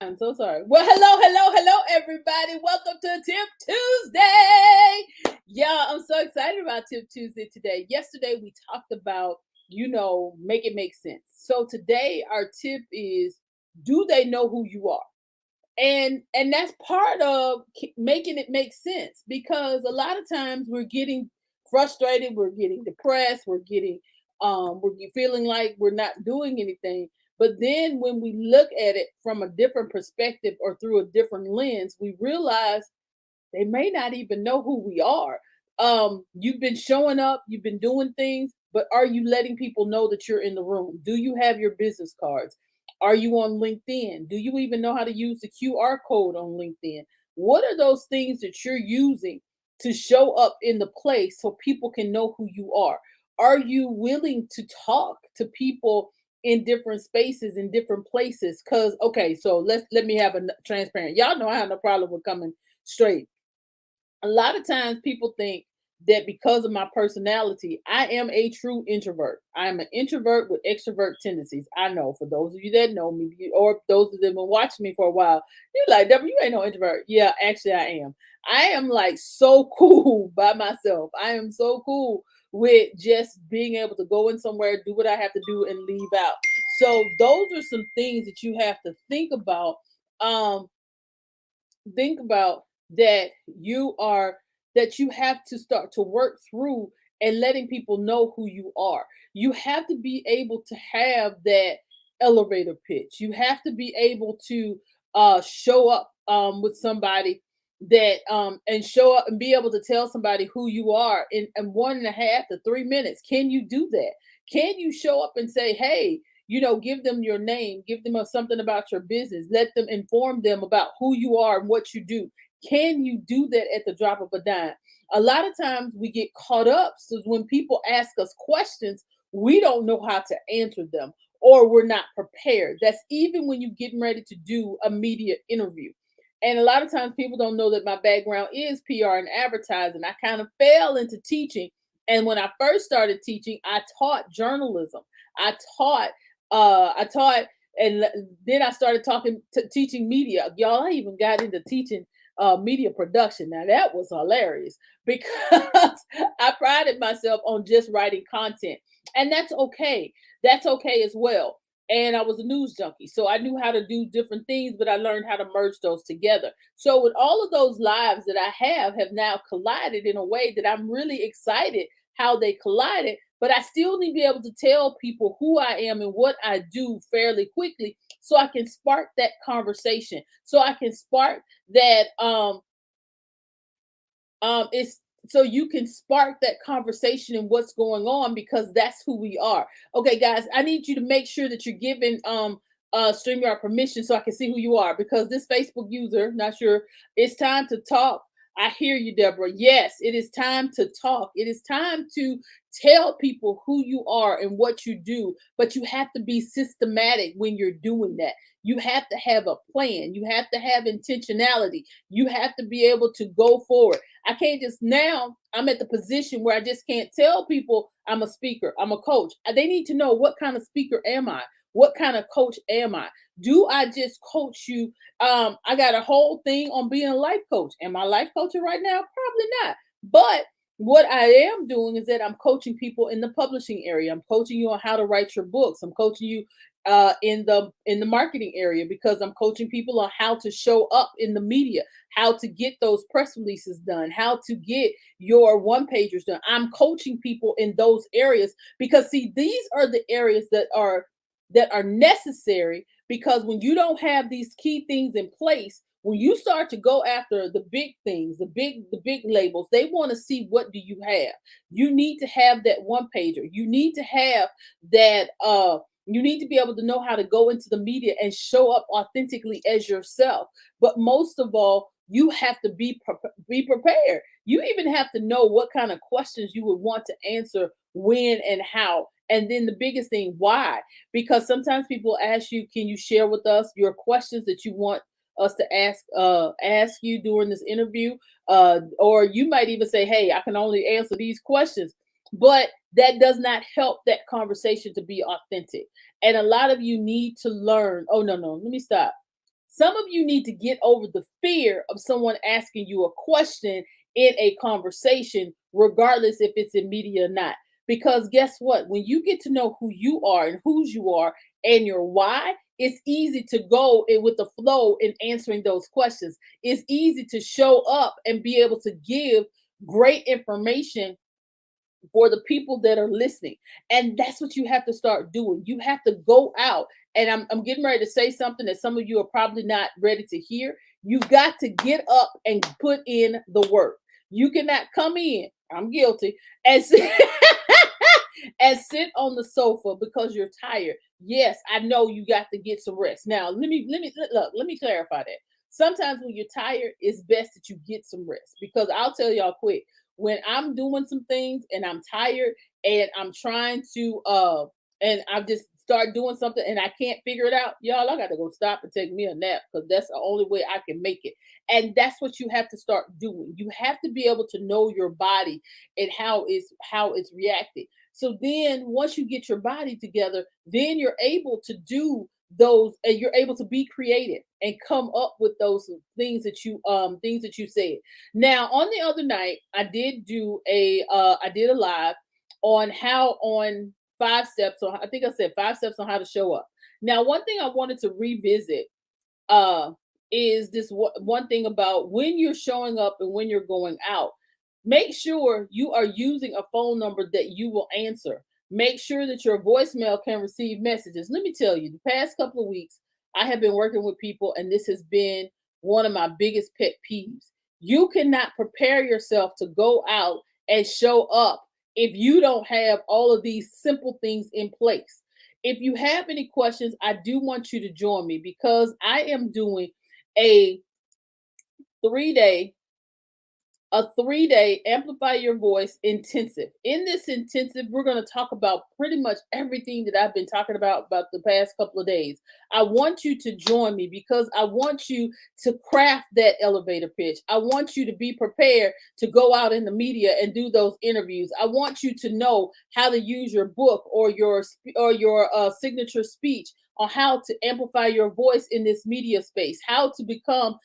I'm so sorry. Well, hello, everybody. Welcome to Tip Tuesday. Yeah, I'm so excited about Tip Tuesday today. Yesterday, we talked about, make it make sense. So today, our tip is, do they know who you are? And that's part of making it make sense, because a lot of times we're getting frustrated, we're getting depressed, we're feeling like we're not doing anything. But then when we look at it from a different perspective or through a different lens, we realize they may not even know who we are. You've been showing up, you've been doing things, but are you letting people know that you're in the room? Do you have your business cards? Are you on LinkedIn? Do you even know how to use the QR code on LinkedIn? What are those things that you're using to show up in the place so people can know who you are? Are you willing to talk to people in different spaces, in different places? Because okay, so let me have a transparent. Y'all know I have no problem with coming straight. A lot of times people think that because of my personality, I am a true introvert. I am an introvert with extrovert tendencies. I know, for those of you that know me, or those that have been watching me for a while, you're like, Deborah, you ain't no introvert. Yeah, actually, I am. I am like so cool by myself. I am so cool with just being able to go in somewhere, do what I have to do, and leave out. So those are some things that you have to think about. Um, think about that you have to start to work through and letting people know who you are. You have to be able to have that elevator pitch. You have to be able to show up with somebody that and show up and be able to tell somebody who you are in 1.5 to 3 minutes. Can you do that? Can you show up and say, hey, give them your name, give them something about your business, let them inform them about who you are and what you do? Can you do that at the drop of a dime? A lot of times we get caught up. So when people ask us questions, we don't know how to answer them, or we're not prepared. That's even when you're getting ready to do a media interview. And a lot of times people don't know that my background is PR and advertising. I kind of fell into teaching. And when I first started teaching, I taught journalism. I taught I taught, and then I started teaching media. Y'all, I even got into teaching media production. Now that was hilarious because I prided myself on just writing content, and that's okay. That's okay as well. And I was a news junkie, so I knew how to do different things, but I learned how to merge those together. So with all of those lives that I have now collided in a way that I'm really excited how they collided, but I still need to be able to tell people who I am and what I do fairly quickly so I can spark that conversation. So I can spark that it's so you can spark that conversation and what's going on, because that's who we are. Okay, guys, I need you to make sure that you're giving StreamYard permission so I can see who you are, because this Facebook user, not sure, it's time to talk. I hear you, Deborah. Yes, it is time to talk. It is time to tell people who you are and what you do, but you have to be systematic when you're doing that. You have to have a plan. You have to have intentionality. You have to be able to go forward. I can't just now, I'm at the position where I just can't tell people I'm a speaker, I'm a coach. They need to know, what kind of speaker am I? What kind of coach am I? Do I just coach you? I got a whole thing on being a life coach. Am I life coaching right now? Probably not. But what I am doing is that I'm coaching people in the publishing area. I'm coaching you on how to write your books. I'm coaching you in the marketing area, because I'm coaching people on how to show up in the media, how to get those press releases done, how to get your one pagers done. I'm coaching people in those areas because, see, these are the areas that are necessary, because when you don't have these key things in place, when you start to go after the big things, the big labels, they want to see, what do you have? You need to have that one pager. You need to have that you need to be able to know how to go into the media and show up authentically as yourself. But most of all, you have to be prepared. You even have to know what kind of questions you would want to answer, when and how. And then the biggest thing, why? Because sometimes people ask you, can you share with us your questions that you want us to ask you during this interview? Or you might even say, hey, I can only answer these questions. But that does not help that conversation to be authentic. And a lot of you need to learn. Oh, no, let me stop. Some of you need to get over the fear of someone asking you a question in a conversation, regardless if it's in media or not. Because guess what? When you get to know who you are and whose you are and your why, it's easy to go in with the flow in answering those questions. It's easy to show up and be able to give great information for the people that are listening. And that's what you have to start doing. You have to go out. And I'm getting ready to say something that some of you are probably not ready to hear. You got to get up and put in the work. You cannot come in, I'm guilty, and sit, and sit on the sofa because you're tired. Yes, I know you got to get some rest. Now, let me clarify that. Sometimes when you're tired, it's best that you get some rest, because I'll tell y'all quick, when I'm doing some things and I'm tired and I'm trying to and I just start doing something and I can't figure it out, y'all, I got to go stop and take me a nap, because that's the only way I can make it. And that's what you have to start doing. You have to be able to know your body and how it's reacting. So then once you get your body together, then you're able to do those, and you're able to be creative and come up with those things that you said. Now, on the other night, I did a live on how on 5 steps, or I think I said 5 steps on how to show up. Now, one thing I wanted to revisit uh is this one thing about when you're showing up and when you're going out. Make sure you are using a phone number that you will answer. Make sure that your voicemail can receive messages. Let me tell you, the past couple of weeks, I have been working with people, and this has been one of my biggest pet peeves. You cannot prepare yourself to go out and show up if you don't have all of these simple things in place. If you have any questions, I do want you to join me, because I am doing a 3 day a 3 day amplify your voice intensive. In this intensive, we're going to talk about pretty much everything that I've been talking about the past couple of days. I want you to join me, because I want you to craft that elevator pitch. I want you to be prepared to go out in the media and do those interviews. I want you to know how to use your book or your signature speech on how to amplify your voice in this media space, how to become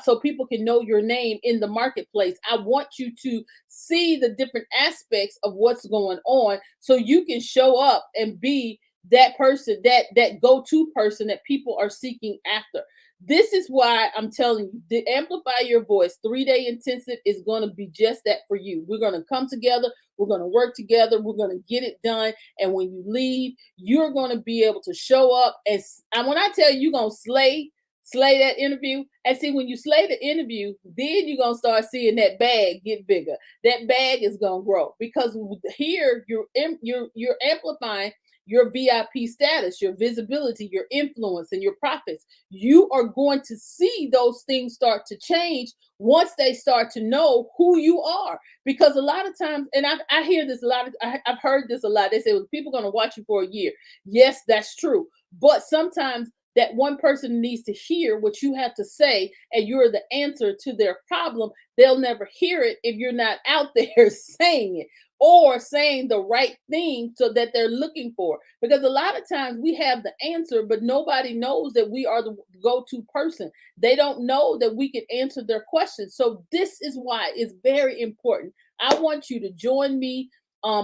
so people can know your name in the marketplace. I want you to see the different aspects of what's going on, so you can show up and be that person, that go-to person that people are seeking after. This is why I'm telling you, the Amplify Your Voice 3 day intensive is going to be just that for you. We're going to come together, we're going to work together, we're going to get it done. And when you leave, you're going to be able to show up, and when I tell you, you're going to slay that interview. And see, when you slay the interview, then you're gonna start seeing that bag get bigger. That bag is gonna grow, because here you're amplifying your VIP status, your visibility, your influence, and your profits. You are going to see those things start to change once they start to know who you are. Because a lot of times, and I hear this a lot, I've heard this a lot. They say, well, people are going to watch you for a year. Yes, that's true. But sometimes that one person needs to hear what you have to say, and you're the answer to their problem. They'll never hear it if you're not out there saying it, or saying the right thing so that they're looking for. Because a lot of times we have the answer, but nobody knows that we are the go-to person. They don't know that we can answer their questions. So this is why it's very important. I want you to join me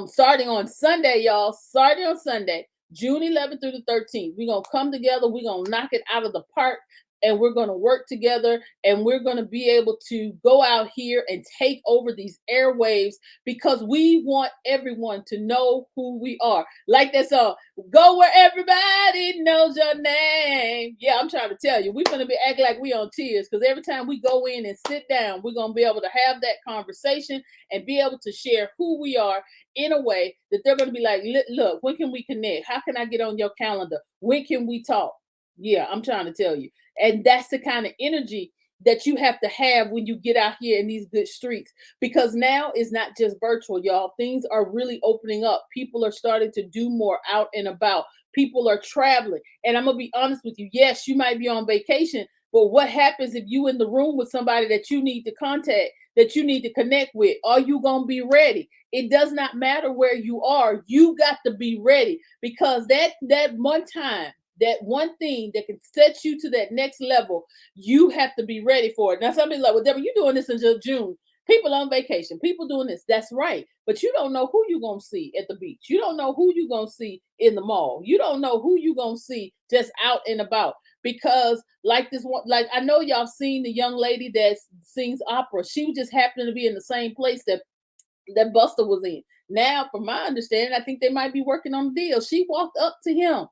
starting on Sunday, y'all. Starting on Sunday, June 11th through the 13th. We're going to come together. We're going to knock it out of the park, and we're going to work together, and we're going to be able to go out here and take over these airwaves, because we want everyone to know who we are. Like that song, go where everybody knows your name. Yeah, I'm trying to tell you, we're going to be acting like we on tears, because every time we go in and sit down, we're going to be able to have that conversation and be able to share who we are in a way that they're going to be like, look, when can we connect? How can I get on your calendar? When can we talk? Yeah, I'm trying to tell you. And that's the kind of energy that you have to have when you get out here in these good streets, because now it's not just virtual, y'all. Things are really opening up. People are starting to do more out and about. People are traveling. And I'm going to be honest with you. Yes, you might be on vacation, but what happens if you in the room with somebody that you need to contact, that you need to connect with? Are you going to be ready? It does not matter where you are. You got to be ready, because that one time that one thing that can set you to that next level, you have to be ready for it. Now, somebody's like, well, Deborah, you're doing this until June. People on vacation, people doing this. That's right. But you don't know who you're going to see at the beach. You don't know who you're going to see in the mall. You don't know who you're going to see just out and about. Because like this one, like I know y'all seen the young lady that sings opera. She just happened to be in the same place that Buster was in. Now, from my understanding, I think they might be working on the deal. She walked up to him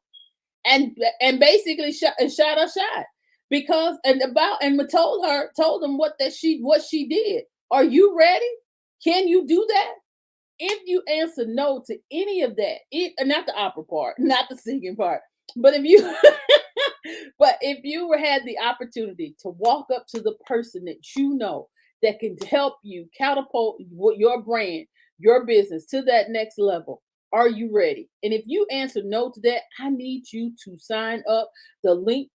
and basically shot her shot because and told him what she did. Are you ready? Can you do that? If you answer no to any of that, not the opera part, not the singing part, but if you but if you had the opportunity to walk up to the person that you know that can help you catapult your brand, your business to that next level, are you ready? And if you answer no to that, I need you to sign up. The link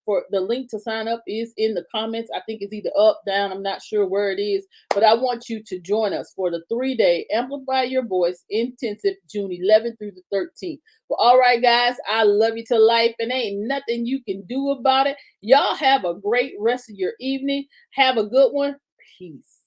to sign up is in the comments. I think it's either up, down. I'm not sure where it is, but I want you to join us for the 3-day Amplify Your Voice Intensive, June 11th through the 13th. Well, all right, guys, I love you to life, and ain't nothing you can do about it. Y'all have a great rest of your evening. Have a good one. Peace.